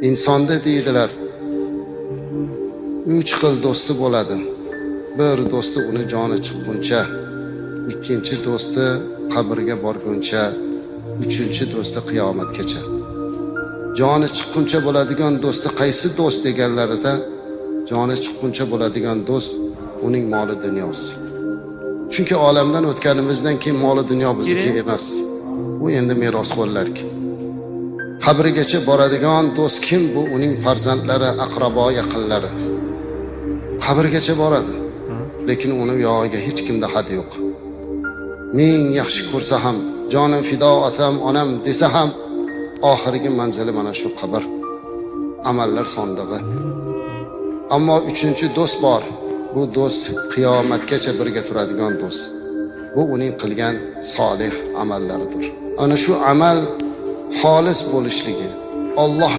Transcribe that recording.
insonda deydilar 3 xil do'sti bo'ladi. Bir do'sti uni joni chiqquncha, ikkinchi do'sti qabrga borguncha, uchinchi do'sti qiyomatgacha. Joni chiqquncha bo'ladigan do'sti qaysi do'st deganlarida, joni chiqquncha bo'ladigan do'st uning moli dunyosi. Chunki olamdan o'tganimizdan keyin moli dunyo bizniki emas. Bu endi merosxo'rlarki. Qabrigacha boradigan do'st kim? Bu uning farzandlari, aqrabo, yaqinlari. Qabrgacha boradi. Lekin uni yog'iga hech kimda had yo'q. Ming yaxshi ko'rsa ham, jonim fido otam, onam desa ham, oxirgi manzili mana shu qabr. Amallar sondig'i. Ammo uchinchi do'st bor. Bu do'st qiyomatgacha birga turadigan do'st. Bu uning qilgan solih amallaridir. Ana shu amal xolis bo'lishligi, Alloh